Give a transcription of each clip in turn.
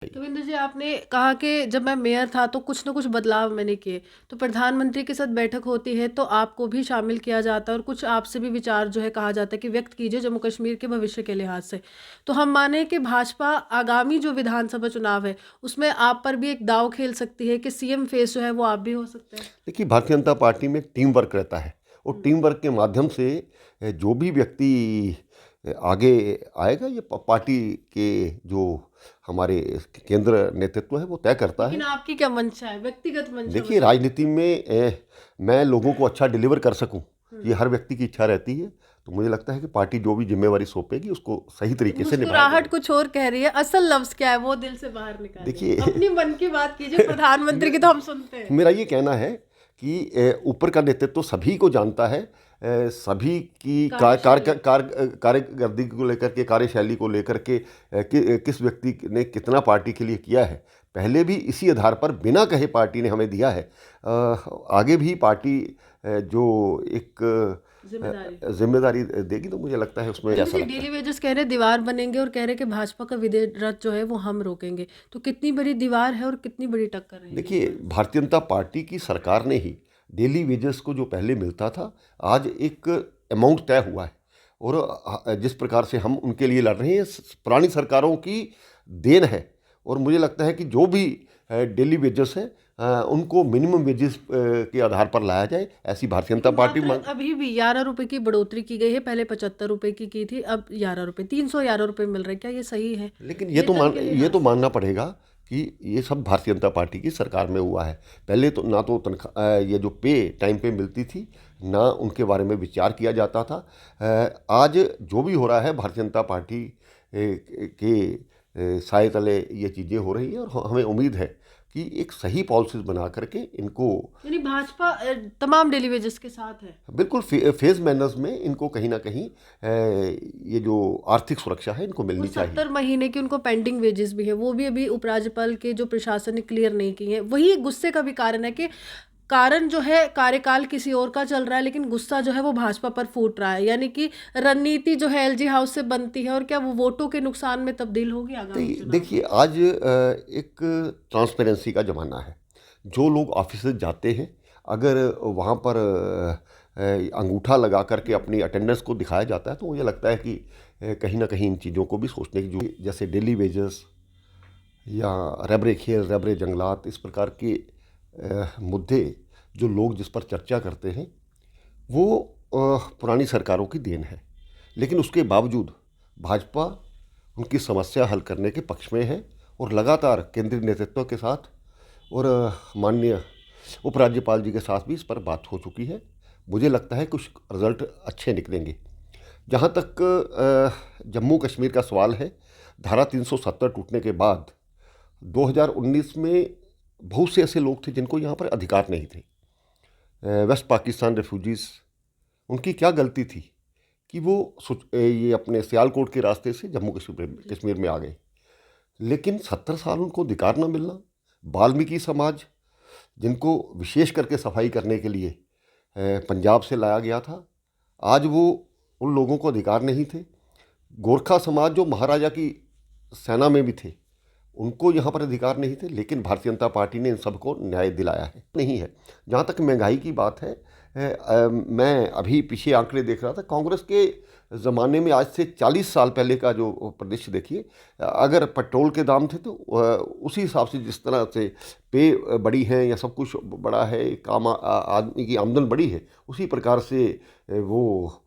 रविंद्र जी, आपने कहा कि जब मैं मेयर था तो कुछ ना कुछ बदलाव मैंने किए। तो प्रधानमंत्री के साथ बैठक होती है तो आपको भी शामिल किया जाता है और कुछ आपसे भी विचार जो है कहा जाता है कि व्यक्त कीजिए जम्मू कश्मीर के भविष्य के लिहाज से। तो हम माने कि भाजपा आगामी जो विधानसभा चुनाव है उसमें आप पर भी एक दाव खेल सकती है कि सीएम फेस जो है वो आप भी हो सकते हैं। देखिए, भारतीय जनता पार्टी में टीम वर्क रहता है और टीम वर्क के माध्यम से जो भी व्यक्ति आगे आएगा, ये पार्टी के जो हमारे केंद्र नेतृत्व है वो तय करता लेकिन है। आपकी क्या मंशा है, व्यक्तिगत मंशा देखिए, बताइए। राजनीति में मैं लोगों को अच्छा डिलीवर कर सकूं, ये हर व्यक्ति की इच्छा रहती है। तो मुझे लगता है कि पार्टी जो भी जिम्मेवारी सौंपेगी उसको सही तरीके से निभाया मुस्कुराहट जाएगा। कुछ और कह रही है, असल लफ्ज क्या है वो दिल से बाहर निकालिए, देखिए, अपनी मन की बात कीजिए, प्रधानमंत्री की तो हम सुनते हैं। मेरा ये कहना है कि ऊपर का नेतृत्व तो सभी को जानता है, सभी की कार्यशैली। कार्यकर्दगी को लेकर के, कार्यशैली को लेकर के, किस व्यक्ति ने कितना पार्टी के लिए किया है। पहले भी इसी आधार पर बिना कहे पार्टी ने हमें दिया है। आगे भी पार्टी जो एक जिम्मेदारी देगी तो मुझे लगता है उसमें ऐसा लगता डेली है। वेजेस कह रहे दीवार बनेंगे और कह रहे कि भाजपा का विजय रथ जो है वो हम रोकेंगे। तो कितनी बड़ी दीवार है और कितनी बड़ी टक्कर रहेगी इस देखिए, बार? भारतीय जनता पार्टी की सरकार ने ही डेली वेजेस को जो पहले मिलता था, आज एक अमाउंट तय हुआ है। और जिस प्रकार से हम उनके लिए लड़ रहे हैं, पुरानी सरकारों की देन है। और मुझे लगता है कि जो भी डेली वेजेस है, उनको मिनिमम वेजेस के आधार पर लाया जाए, ऐसी भारतीय जनता लेकिन पार्टी मात्र मांग। अभी भी 11 रुपए की बढ़ोतरी की गई है, पहले 75 रुपए की थी, अब 11 रुपए, 311 रुपए मिल रहे हैं। क्या ये सही है लेकिन वेतन के ये लिहाज तो से? मानना पड़ेगा कि ये सब भारतीय जनता पार्टी की सरकार में हुआ है। पहले तो ना तो तनख्वाह, ये जो पे टाइम पे मिलती थी, ना उनके बारे में विचार किया जाता था। आज जो भी हो रहा है, भारतीय जनता पार्टी के साए तले ये चीज़ें हो रही हैं। और हमें उम्मीद है कि एक सही पॉलिसीज बना करके इनको यानी भाजपा तमाम डेली वेजेस के साथ है। बिल्कुल फेज मैनर्स में इनको कहीं ना कहीं ये जो आर्थिक सुरक्षा है इनको वो मिलनी चाहिए। 70 महीने की उनको पेंडिंग वेजेस भी है, वो भी अभी उपराज्यपाल के जो प्रशासन ने क्लियर नहीं की है। वही गुस्से का भी कारण है कि कारण जो है कार्यकाल किसी और का चल रहा है लेकिन गुस्सा जो है वो भाजपा पर फूट रहा है। यानी कि रणनीति जो है एलजी हाउस से बनती है और क्या वो वोटों के नुकसान में तब्दील होगी आगामी चुनाव में? देखिए, आज एक ट्रांसपेरेंसी का ज़माना है। जो लोग ऑफिस जाते हैं, अगर वहाँ पर अंगूठा लगा करके अपनी अटेंडेंस को दिखाया जाता है, तो मुझे लगता है कि कहीं ना कहीं इन चीज़ों को भी सोचने की जो, जैसे डेली वेजेस या रबरे खेल, रबरे जंगलात, इस प्रकार के मुद्दे जो लोग जिस पर चर्चा करते हैं, वो पुरानी सरकारों की देन है। लेकिन उसके बावजूद भाजपा उनकी समस्या हल करने के पक्ष में है और लगातार केंद्रीय नेतृत्व के साथ और माननीय उपराज्यपाल जी के साथ भी इस पर बात हो चुकी है। मुझे लगता है कुछ रिजल्ट अच्छे निकलेंगे। जहाँ तक जम्मू कश्मीर का सवाल है, धारा 370 टूटने के बाद 2019 में बहुत से ऐसे लोग थे जिनको यहाँ पर अधिकार नहीं थे। वेस्ट पाकिस्तान रेफ्यूजीज़, उनकी क्या गलती थी कि वो ये अपने सियालकोट के रास्ते से जम्मू कश्मीर में आ गए। लेकिन 70 साल उनको अधिकार न मिलना, वाल्मीकि समाज जिनको विशेष करके सफाई करने के लिए पंजाब से लाया गया था, आज वो उन लोगों को अधिकार नहीं थे। गोरखा समाज जो महाराजा की सेना में भी थे, उनको यहाँ पर अधिकार नहीं थे। लेकिन भारतीय जनता पार्टी ने इन सबको न्याय दिलाया है, नहीं है। जहाँ तक महंगाई की बात है, मैं अभी पीछे आंकड़े देख रहा था, कांग्रेस के ज़माने में आज से 40 साल पहले का जो परिदृश्य देखिए, अगर पेट्रोल के दाम थे तो उसी हिसाब से जिस तरह से पे बढ़ी है या सब कुछ बढ़ा है, काम आदमी की आमदन बढ़ी है, उसी प्रकार से वो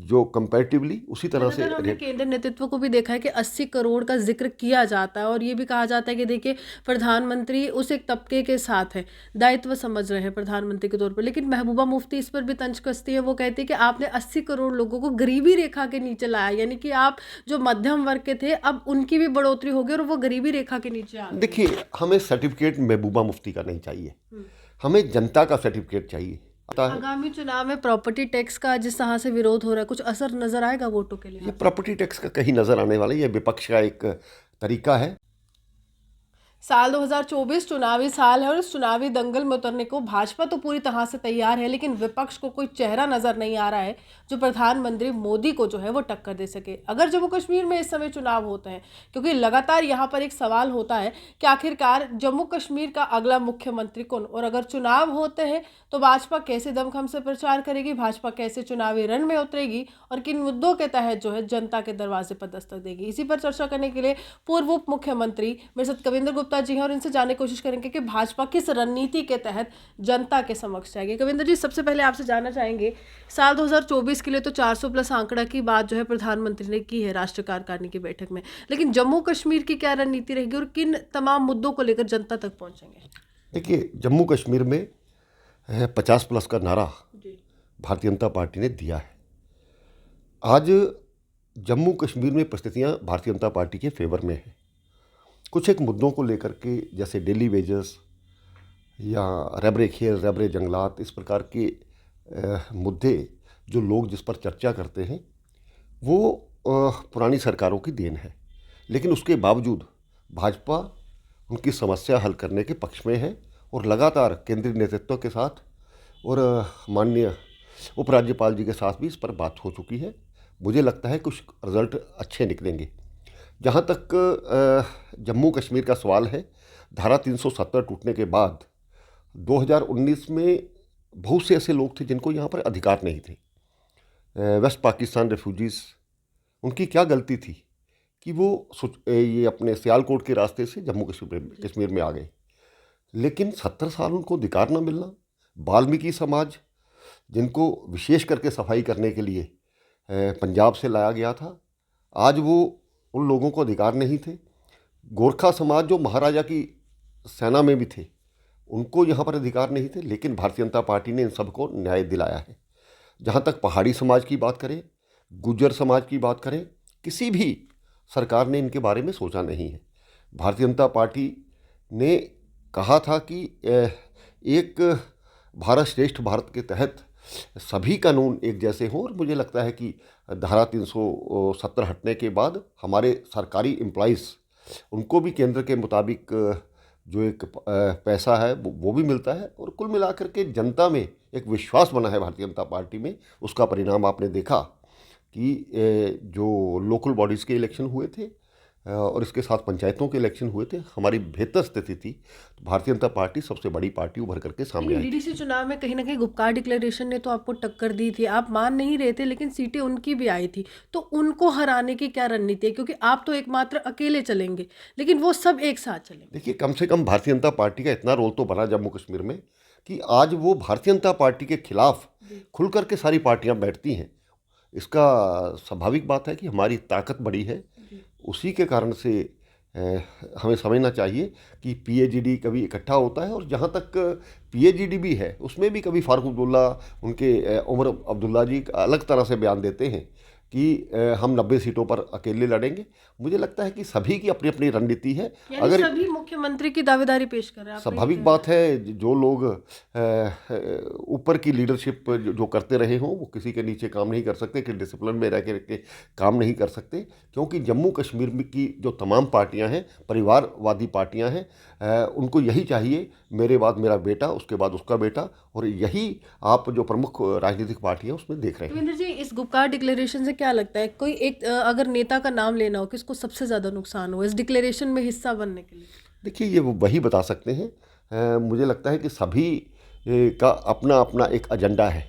जो कंपैरेटिवली उसी तरह से लगातार हमने रेट। केंद्र नेतृत्व को भी देखा है कि 80 करोड़ का जिक्र किया जाता है और ये भी कहा जाता है कि देखिए प्रधानमंत्री उस एक तबके के साथ है, दायित्व समझ रहे हैं प्रधानमंत्री के तौर पर। लेकिन महबूबा मुफ्ती इस पर भी तंज कसती है, वो कहती है कि आपने 80 करोड़ लोगों को गरीबी रेखा के नीचे लाया, यानी कि आप जो मध्यम वर्ग के थे अब उनकी भी बढ़ोतरी हो गई और वो गरीबी रेखा के नीचे आ गए। देखिए, हमें सर्टिफिकेट महबूबा मुफ्ती का नहीं चाहिए, हमें जनता का सर्टिफिकेट चाहिए। आता है, आगामी चुनाव में प्रॉपर्टी टैक्स का जिस तरह से विरोध हो रहा है, कुछ असर नजर आएगा वोटों के ये लिहाज से? प्रॉपर्टी टैक्स का कहीं नज़र आने वाला, ये विपक्ष का एक तरीका है। साल 2024 चुनावी साल है और इस चुनावी दंगल में उतरने को भाजपा तो पूरी तरह से तैयार है, लेकिन विपक्ष को कोई चेहरा नजर नहीं आ रहा है जो प्रधानमंत्री मोदी को जो है वो टक्कर दे सके अगर जम्मू कश्मीर में इस समय चुनाव होते हैं। क्योंकि लगातार यहाँ पर एक सवाल होता है कि आखिरकार जम्मू कश्मीर का अगला मुख्यमंत्री कौन, और अगर चुनाव होते हैं तो भाजपा कैसे दमखम से प्रचार करेगी, भाजपा कैसे चुनावी रण में उतरेगी और किन मुद्दों के तहत जो है जनता के दरवाजे पर दस्तक देगी। इसी पर चर्चा करने के लिए पूर्व उप मुख्यमंत्री मेरे साथ कविंद्र गुप्ता जी हैं और इनसे जानने की कोशिश करेंगे कि भाजपा किस रणनीति के तहत जनता के समक्ष जाएगी। कविंद्र जी, सबसे पहले आपसे जानना चाहेंगे, साल 2024 के लिए तो 400 प्लस आंकड़ा की बात जो है प्रधानमंत्री ने की है राष्ट्रीय कार्यकारिणी की बैठक में, लेकिन जम्मू कश्मीर की क्या रणनीति रहेगी और किन तमाम मुद्दों को लेकर जनता तक पहुंचेंगे? देखिए, जम्मू कश्मीर में 50 प्लस का नारा जी। भारतीय जनता पार्टी ने दिया है। आज जम्मू कश्मीर में परिस्थितियां भारतीय जनता पार्टी के फेवर में है। कुछ एक मुद्दों को लेकर के, जैसे डेली वेजेस या रबरे खेल, रबरे जंगलात, इस प्रकार के मुद्दे जो लोग जिस पर चर्चा करते हैं वो पुरानी सरकारों की देन है। लेकिन उसके बावजूद भाजपा उनकी समस्या हल करने के पक्ष में है और लगातार केंद्रीय नेतृत्व के साथ और माननीय उपराज्यपाल जी के साथ भी इस पर बात हो चुकी है। मुझे लगता है कुछ रिजल्ट अच्छे निकलेंगे। जहाँ तक जम्मू कश्मीर का सवाल है, धारा 370 टूटने के बाद 2019 में बहुत से ऐसे लोग थे जिनको यहाँ पर अधिकार नहीं थे। वेस्ट पाकिस्तान रेफ्यूजीज़, उनकी क्या गलती थी कि वो ये अपने सियालकोट के रास्ते से जम्मू कश्मीर में आ गए। लेकिन 70 साल उनको अधिकार न मिलना, वाल्मीकि समाज जिनको विशेष करके सफाई करने के लिए पंजाब से लाया गया था, आज वो उन लोगों को अधिकार नहीं थे। गोरखा समाज जो महाराजा की सेना में भी थे, उनको यहाँ पर अधिकार नहीं थे, लेकिन भारतीय जनता पार्टी ने इन सबको न्याय दिलाया है। जहाँ तक पहाड़ी समाज की बात करें, गुज्जर समाज की बात करें, किसी भी सरकार ने इनके बारे में सोचा नहीं है। भारतीय जनता पार्टी ने कहा था कि एक भारत श्रेष्ठ भारत के तहत सभी कानून एक जैसे हों, और मुझे लगता है कि धारा 370 हटने के बाद हमारे सरकारी एम्प्लॉइज़, उनको भी केंद्र के मुताबिक जो एक पैसा है वो भी मिलता है, और कुल मिलाकर के जनता में एक विश्वास बना है भारतीय जनता पार्टी में। उसका परिणाम आपने देखा कि जो लोकल बॉडीज़ के इलेक्शन हुए थे और इसके साथ पंचायतों के इलेक्शन हुए थे, हमारी बेहतर स्थिति थी। तो भारतीय जनता पार्टी सबसे बड़ी पार्टी उभर करके सामने आई। डीडीसी चुनाव में कहीं ना कहीं गुपकार डिक्लेरेशन ने तो आपको टक्कर दी थी, आप मान नहीं रहे थे, लेकिन सीटें उनकी भी आई थी। तो उनको हराने की क्या रणनीति है, क्योंकि आप तो एकमात्र अकेले चलेंगे लेकिन वो सब एक साथ चलेंगे? देखिए, कम से कम भारतीय जनता पार्टी का इतना रोल तो बना जम्मू कश्मीर में कि आज वो भारतीय जनता पार्टी के खिलाफ खुल करके सारी पार्टियां बैठती हैं। इसका स्वाभाविक बात है कि हमारी ताकत बड़ी है। उसी के कारण से हमें समझना चाहिए कि पीएजीडी कभी इकट्ठा होता है, और जहाँ तक पीएजीडी भी है उसमें भी कभी फारूक अब्दुल्ला, उनके उमर अब्दुल्ला जी अलग तरह से बयान देते हैं कि हम 90 सीटों पर अकेले लड़ेंगे। मुझे लगता है कि सभी की अपनी अपनी रणनीति है। अगर सभी मुख्यमंत्री की दावेदारी पेश कर रहे हैं, स्वाभाविक बात है, जो लोग ऊपर की लीडरशिप जो करते रहे हों वो किसी के नीचे काम नहीं कर सकते, कि डिसिप्लिन में रह के काम नहीं कर सकते। क्योंकि जम्मू कश्मीर में की जो तमाम पार्टियां हैं, परिवारवादी पार्टियां हैं, उनको यही चाहिए, मेरे बाद मेरा बेटा, उसके बाद उसका बेटा, और यही आप जो प्रमुख राजनीतिक पार्टियां उसमें देख रहे हैं। रविंद्र जी, इस गुपकार डिक्लेरेशन से क्या लगता है, कोई एक अगर नेता का नाम लेना हो, किसको सबसे ज़्यादा नुकसान हो इस डिक्लेरेशन में हिस्सा बनने के लिए? देखिए, ये वो वही बता सकते हैं। मुझे लगता है कि सभी का अपना अपना एक एजेंडा है।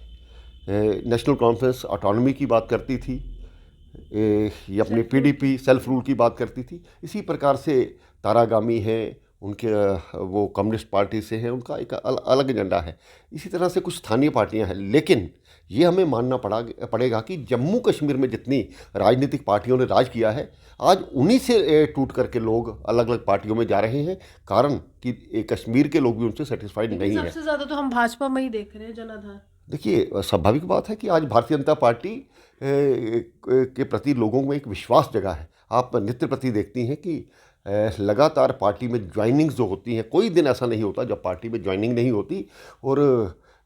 नेशनल कॉन्फ्रेंस ऑटोनॉमी की बात करती थी, ये अपने पीडीपी सेल्फ रूल की बात करती थी। इसी प्रकार से तारागामी है, उनके वो कम्युनिस्ट पार्टी से हैं, उनका एक अलग एजेंडा है। इसी तरह से कुछ स्थानीय पार्टियां हैं। लेकिन ये हमें मानना पड़ेगा कि जम्मू कश्मीर में जितनी राजनीतिक पार्टियों ने राज किया है, आज उन्हीं से टूट करके लोग अलग अलग पार्टियों में जा रहे हैं। कारण कि कश्मीर के लोग भी उनसे सेटिस्फाइड नहीं है। सबसे ज़्यादा तो हम भाजपा में ही देख रहे हैं जनाधार। देखिए, स्वाभाविक बात है कि आज भारतीय जनता पार्टी के प्रति लोगों में एक विश्वास जगा है। आप नित्य प्रति देखती हैं कि लगातार पार्टी में ज्वाइनिंग्स जो होती हैं, कोई दिन ऐसा नहीं होता जब पार्टी में ज्वाइनिंग नहीं होती। और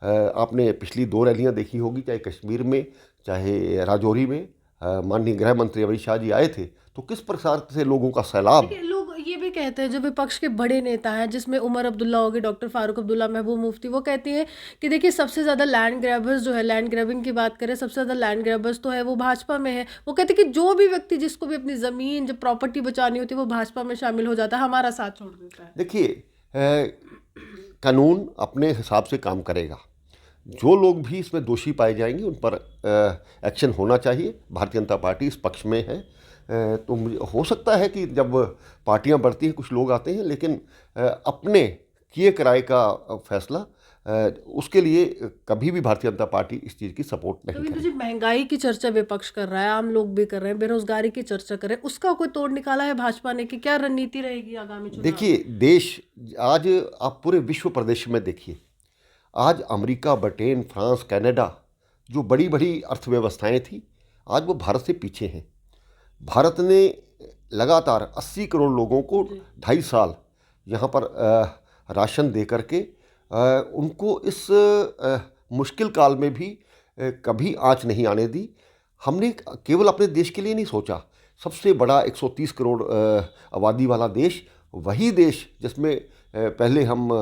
आपने पिछली 2 रैलियां देखी होगी, चाहे कश्मीर में चाहे राजौरी में। माननीय गृह मंत्री अमित शाह जी आए थे, तो किस प्रकार से लोगों का सैलाब। लोग ये भी ये कहते हैं जो विपक्ष के बड़े नेता हैं, जिसमें उमर अब्दुल्ला हो गए, डॉक्टर फारूक अब्दुल्ला, महबूब मुफ्ती, वो कहती हैं कि देखिए सबसे ज़्यादा लैंड ग्रैबर्स जो है, लैंड ग्रैबिंग की बात करें, सबसे ज़्यादा लैंड ग्रैबर्स तो है वो भाजपा में है। वो कहते हैं कि जो भी व्यक्ति जिसको भी अपनी ज़मीन जब प्रॉपर्टी बचानी होती है वो भाजपा में शामिल हो जाता है, हमारा साथ छोड़ देता है। देखिए, कानून अपने हिसाब से काम करेगा। जो लोग भी इसमें दोषी पाए जाएंगे उन पर एक्शन होना चाहिए। भारतीय जनता पार्टी इस पक्ष में है। तो मुझे हो सकता है कि जब पार्टियां बढ़ती हैं कुछ लोग आते हैं, लेकिन अपने किए कराए का फैसला उसके लिए कभी भी भारतीय जनता पार्टी इस चीज़ की सपोर्ट नहीं रविंद्र करेगी। जी, महंगाई की चर्चा विपक्ष कर रहा है, आम लोग भी कर रहे हैं, बेरोजगारी की चर्चा कर रहे हैं, उसका कोई तोड़ निकाला है भाजपा ने कि क्या रणनीति रहेगी आगामी चुनाव? देखिए, देश आज आप पूरे विश्व प्रदेश में देखिए, आज अमेरिका, ब्रिटेन, फ्रांस, कनाडा, जो बड़ी बड़ी अर्थव्यवस्थाएं थी, आज वो भारत से पीछे हैं। भारत ने लगातार 80 करोड़ लोगों को 2.5 साल यहाँ पर राशन दे करके उनको इस मुश्किल काल में भी कभी आंच नहीं आने दी। हमने केवल अपने देश के लिए नहीं सोचा। सबसे बड़ा 130 करोड़ आबादी वाला देश, वही देश जिसमें पहले हम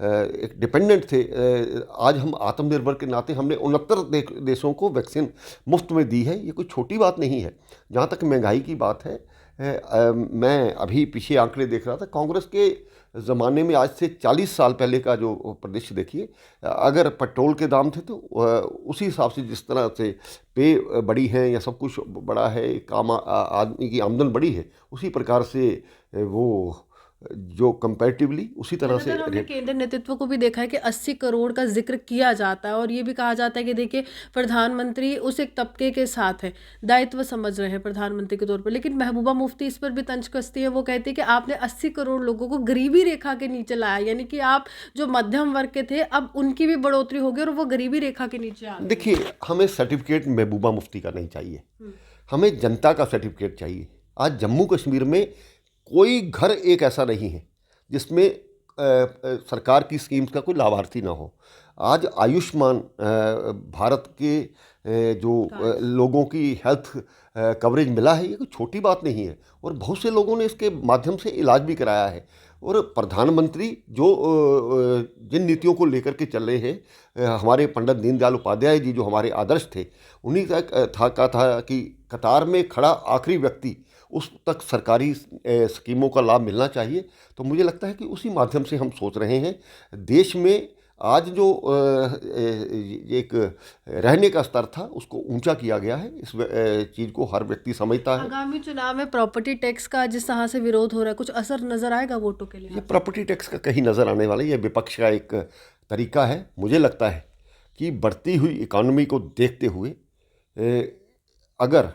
एक डिपेंडेंट थे, आज हम आत्मनिर्भर के नाते हमने 69 देशों को वैक्सीन मुफ्त में दी है। ये कोई छोटी बात नहीं है। जहाँ तक महंगाई की बात है, मैं अभी पीछे आंकड़े देख रहा था, कांग्रेस के ज़माने में आज से 40 साल पहले का जो परिदृश्य देखिए, अगर पेट्रोल के दाम थे तो उसी हिसाब से जिस तरह से पे बड़ी है या सब कुछ बड़ा है, काम आदमी की आमदन बड़ी है, उसी प्रकार से वो जो कंपैरेटिवली उसी तरह से लगातार हमने केंद्र नेतृत्व को भी देखा है कि 80 करोड़ का जिक्र किया जाता है और ये भी कहा जाता है कि देखिए प्रधानमंत्री उस एक तबके के साथ है, दायित्व समझ रहे हैं प्रधानमंत्री के तौर पर। लेकिन महबूबा मुफ्ती इस पर भी तंज कसती है। वो कहती है कि आपने 80 करोड़ लोगों को गरीबी रेखा के नीचे लाया, यानी कि आप जो मध्यम वर्ग के थे अब उनकी भी बढ़ोतरी होगी और वो गरीबी रेखा के नीचे आ गए। देखिए, हमें सर्टिफिकेट महबूबा मुफ्ती का नहीं चाहिए, हमें जनता का सर्टिफिकेट चाहिए। आज जम्मू कश्मीर में कोई घर एक ऐसा नहीं है जिसमें सरकार की स्कीम्स का कोई लाभार्थी ना हो। आज आयुष्मान भारत के जो लोगों की हेल्थ कवरेज मिला है, ये कोई छोटी बात नहीं है और बहुत से लोगों ने इसके माध्यम से इलाज भी कराया है। और प्रधानमंत्री जो जिन नीतियों को लेकर के चल रहे हैं, हमारे पंडित दीनदयाल उपाध्याय जी जो हमारे आदर्श थे, उन्हीं का कहा था कि कतार में खड़ा आखिरी व्यक्ति उस तक सरकारी स्कीमों का लाभ मिलना चाहिए। तो मुझे लगता है कि उसी माध्यम से हम सोच रहे हैं। देश में आज जो एक रहने का स्तर था उसको ऊंचा किया गया है। इस चीज़ को हर व्यक्ति समझता है। आगामी चुनाव में प्रॉपर्टी टैक्स का जिस तरह से विरोध हो रहा है, कुछ असर नजर आएगा वोटों के लिए? ये प्रॉपर्टी टैक्स का कहीं नज़र आने वाला, ये विपक्ष का एक तरीका है। मुझे लगता है कि बढ़ती हुई इकॉनमी को देखते हुए अगर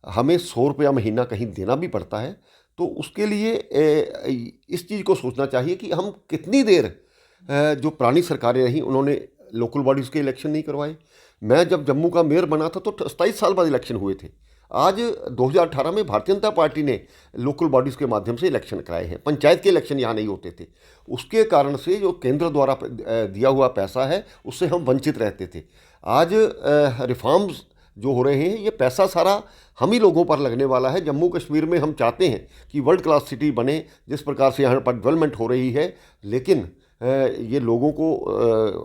हमें 100 रुपया महीना कहीं देना भी पड़ता है तो उसके लिए इस चीज़ को सोचना चाहिए कि हम कितनी देर, जो पुरानी सरकारें रहीं उन्होंने लोकल बॉडीज़ के इलेक्शन नहीं करवाए। मैं जब जम्मू का मेयर बना था तो 27 साल बाद इलेक्शन हुए थे। आज 2018 में भारतीय जनता पार्टी ने लोकल बॉडीज़ के माध्यम से इलेक्शन कराए हैं। पंचायत के इलेक्शन यहाँ नहीं होते थे। उसके कारण से जो केंद्र द्वारा दिया हुआ पैसा है उससे हम वंचित रहते थे। आज रिफॉर्म्स जो हो रहे हैं, ये पैसा सारा हम ही लोगों पर लगने वाला है। जम्मू कश्मीर में हम चाहते हैं कि वर्ल्ड क्लास सिटी बने, जिस प्रकार से यहाँ पर डेवलपमेंट हो रही है, लेकिन ये लोगों को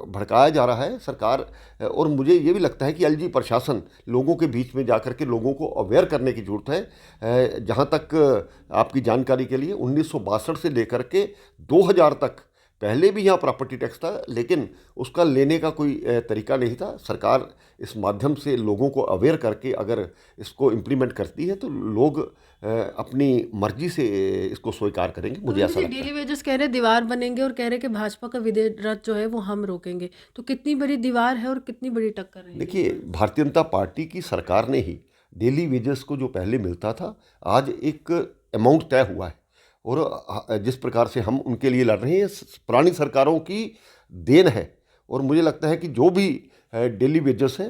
भड़काया जा रहा है सरकार। और मुझे ये भी लगता है कि एलजी प्रशासन लोगों के बीच में जाकर के लोगों को अवेयर करने की ज़रूरत है। जहाँ तक आपकी जानकारी के लिए 1962 से लेकर के 2000 तक पहले भी यहाँ प्रॉपर्टी टैक्स था, लेकिन उसका लेने का कोई तरीका नहीं था। सरकार इस माध्यम से लोगों को अवेयर करके अगर इसको इम्प्लीमेंट करती है तो लोग अपनी मर्जी से इसको स्वीकार करेंगे, मुझे ऐसा लगता है। डेली वेजेस कह रहे दीवार बनेंगे और कह रहे कि भाजपा का विजय रथ जो है वो हम रोकेंगे, तो कितनी बड़ी दीवार है और कितनी बड़ी टक्कर है? देखिए, भारतीय जनता पार्टी की सरकार ने ही डेली वेजेस को जो पहले मिलता था, आज एक अमाउंट तय हुआ है और जिस प्रकार से हम उनके लिए लड़ रहे हैं, पुरानी सरकारों की देन है। और मुझे लगता है कि जो भी डेली वेजेस है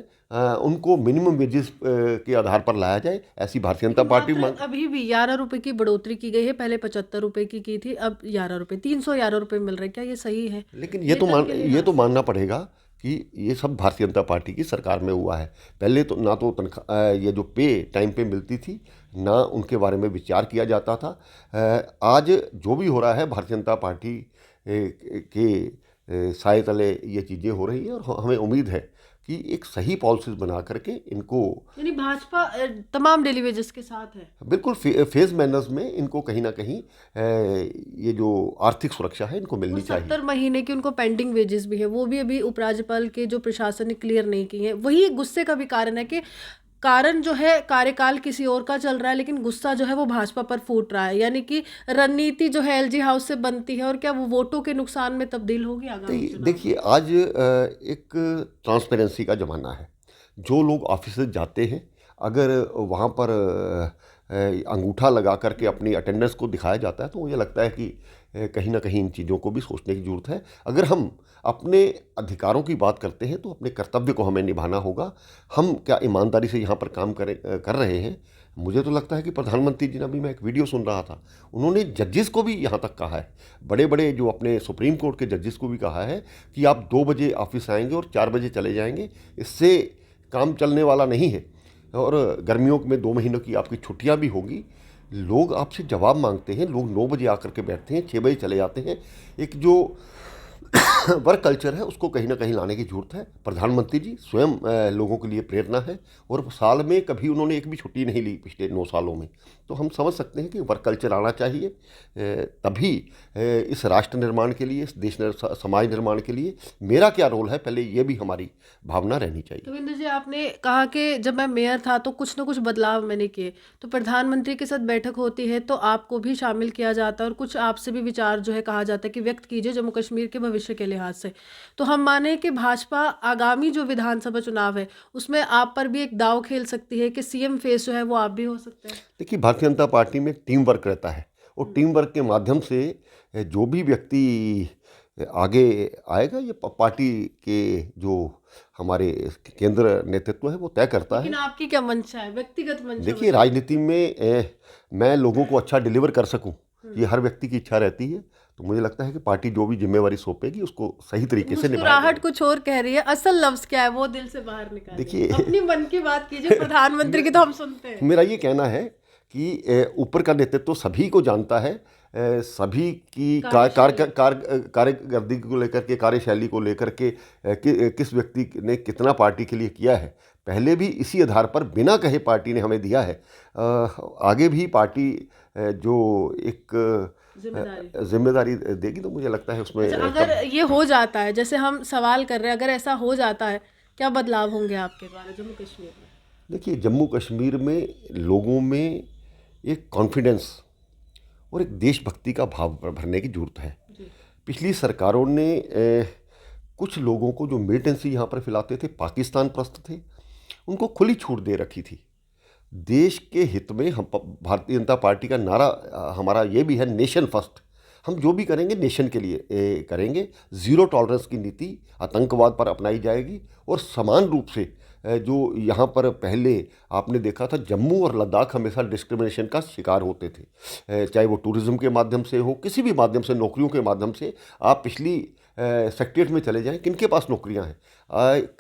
उनको मिनिमम वेजेस के आधार पर लाया जाए, ऐसी भारतीय जनता पार्टी मांग। अभी भी 11 रुपए की बढ़ोतरी की गई है, पहले 75 रुपए की थी, अब 11 रुपए, 311 रुपए मिल रहे हैं। क्या ये सही है? लेकिन ये तो मानना पड़ेगा कि ये सब भारतीय जनता पार्टी की सरकार में हुआ है। पहले तो ना तो तनख्वाह, ये जो पे टाइम पे मिलती थी, ना उनके बारे में विचार किया जाता था। आज जो भी हो रहा है भारतीय जनता पार्टी के साए तले ये चीज़ें हो रही हैं और हमें उम्मीद है कि एक सही पॉलिसीज बना करके इनको यानी भाजपा तमाम डेली वेजेस के साथ है। बिल्कुल फेज मैनर्स में इनको कहीं ना कहीं ये जो आर्थिक सुरक्षा है इनको वो मिलनी चाहिए। 70 महीने की उनको पेंडिंग वेजेस भी है, वो भी अभी उपराज्यपाल के जो प्रशासन ने क्लियर नहीं की है। वही गुस्से का भी कारण है कि कारण जो है कार्यकाल किसी और का चल रहा है, लेकिन गुस्सा जो है वो भाजपा पर फूट रहा है। यानी कि रणनीति जो है एलजी हाउस से बनती है और क्या वो वोटों के नुकसान में तब्दील होगी आगामी चुनाव में? देखिए आज एक ट्रांसपेरेंसी का ज़माना है। जो लोग ऑफिस से जाते हैं अगर वहाँ पर अंगूठा लगा करके अपनी अटेंडेंस को दिखाया जाता है तो मुझे लगता है कि कहीं ना कहीं इन चीज़ों को भी सोचने की ज़रूरत है। अगर हम अपने अधिकारों की बात करते हैं तो अपने कर्तव्य को हमें निभाना होगा। हम क्या ईमानदारी से यहाँ पर काम कर रहे हैं? मुझे तो लगता है कि प्रधानमंत्री जी ने, अभी मैं एक वीडियो सुन रहा था, उन्होंने जजेस को भी यहाँ तक कहा है, बड़े बड़े जो अपने सुप्रीम कोर्ट के जजेस को भी कहा है कि आप 2 बजे ऑफिस आएंगे और 4 बजे चले जाएंगे, इससे काम चलने वाला नहीं है। और गर्मियों में 2 महीनों की आपकी छुट्टियां भी होगी। लोग आपसे जवाब मांगते हैं, लोग 9 बजे आकर के बैठते हैं, 6 बजे चले जाते हैं। एक जो वर्क कल्चर है उसको कहीं ना कहीं लाने की जरूरत है। प्रधानमंत्री जी स्वयं लोगों के लिए प्रेरणा है और साल में कभी उन्होंने एक भी छुट्टी नहीं ली पिछले 9 सालों में। तो हम समझ सकते हैं कि वर्क कल्चर आना चाहिए। तभी इस राष्ट्र निर्माण के लिए, इस देश समाज निर्माण के लिए मेरा क्या रोल है, पहले ये भी हमारी भावना रहनी चाहिए। रविंद्र जी, आपने कहा कि जब मैं मेयर था तो कुछ ना कुछ बदलाव मैंने किए, तो प्रधानमंत्री के साथ बैठक होती है तो आपको भी शामिल किया जाता है और कुछ आपसे भी विचार जो है कहा जाता है कि व्यक्त कीजिए जम्मू कश्मीर के भविष्य के लिहाज से। तो हम माने कि भाजपा आगामी जो विधानसभा चुनाव है उसमें आप पर भी एक दाव खेल सकती है कि सीएम फेस जो है वो आप भी हो सकते हैं। देखिए भारतीय जनता पार्टी में टीम वर्क रहता है और टीम वर्क के माध्यम से जो भी व्यक्ति आगे आएगा ये पार्टी के जो हमारे केंद्र नेतृत्व है वो तय करता लेकिन है। आपकी क्या मंशा है, व्यक्तिगत मंशा देखिए बताइए। राजनीति में मैं लोगों को अच्छा डिलीवर कर सकूं ये हर व्यक्ति की इच्छा रहती है। तो मुझे लगता है कि पार्टी जो भी जिम्मेवारी सौंपेगी उसको सही तरीके से निभाया मुस्कुराहट जाएगा। कुछ और कह रही है, असल लफ्ज क्या है वो दिल से बाहर निकालिए। देखिए अपनी मन की बात कीजिए, प्रधानमंत्री की तो हम सुनते हैं। मेरा ये कहना है कि ऊपर का नेतृत्व सभी को जानता है, सभी की कार्यकर्दी को लेकर के, कार्यशैली को लेकर के, किस व्यक्ति ने कितना पार्टी के लिए किया है, पहले भी इसी आधार पर बिना कहे पार्टी ने हमें दिया है। आगे भी पार्टी जो एक जिम्मेदारी देगी तो मुझे लगता है उसमें अच्छा, अगर ये हो जाता है जैसे हम सवाल कर रहे हैं, अगर ऐसा हो जाता है क्या बदलाव होंगे आपके द्वारा जम्मू कश्मीर में? देखिए जम्मू कश्मीर में लोगों में एक कॉन्फिडेंस और एक देशभक्ति का भाव भरने की जरूरत है। जी। पिछली सरकारों ने कुछ लोगों को जो मिलिटेंसी यहाँ पर फैलाते थे, पाकिस्तान प्रस्त थे, उनको खुली छूट दे रखी थी। देश के हित में हम भारतीय जनता पार्टी का नारा हमारा ये भी है, नेशन फर्स्ट। हम जो भी करेंगे नेशन के लिए करेंगे। ज़ीरो टॉलरेंस की नीति आतंकवाद पर अपनाई जाएगी और समान रूप से जो यहाँ पर पहले आपने देखा था जम्मू और लद्दाख हमेशा डिस्क्रिमिनेशन का शिकार होते थे, चाहे वो टूरिज़्म के माध्यम से हो, किसी भी माध्यम से, नौकरियों के माध्यम से। आप पिछली सेक्रेटरीट में चले जाएं, किनके पास नौकरियां हैं?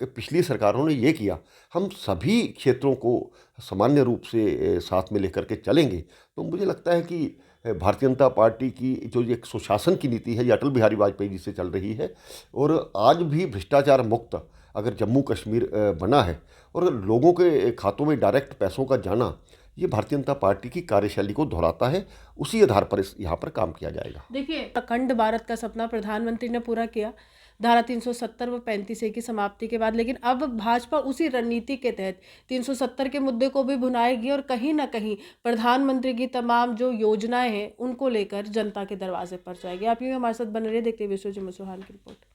पिछली सरकारों ने ये किया। हम सभी क्षेत्रों को सामान्य रूप से साथ में लेकर के चलेंगे तो मुझे लगता है कि भारतीय जनता पार्टी की जो एक सुशासन की नीति है ये अटल बिहारी वाजपेयी जी से चल रही है और आज भी भ्रष्टाचार मुक्त अगर जम्मू कश्मीर बना है और लोगों के खातों में डायरेक्ट पैसों का जाना, ये भारतीय जनता पार्टी की कार्यशैली को दोहराता है। उसी आधार पर यहाँ पर काम किया जाएगा। देखिए, अखंड भारत का सपना प्रधानमंत्री ने पूरा किया धारा 370 व 35A की समाप्ति के बाद, लेकिन अब भाजपा उसी रणनीति के तहत 370 के मुद्दे को भी भुनाएगी और कहीं ना कहीं प्रधानमंत्री की तमाम जो योजनाएं हैं उनको लेकर जनता के दरवाजे पर जाएगी। आप यूँ हमारे साथ बने रहिए, देखते हुए विश्वजीत चौहान की रिपोर्ट।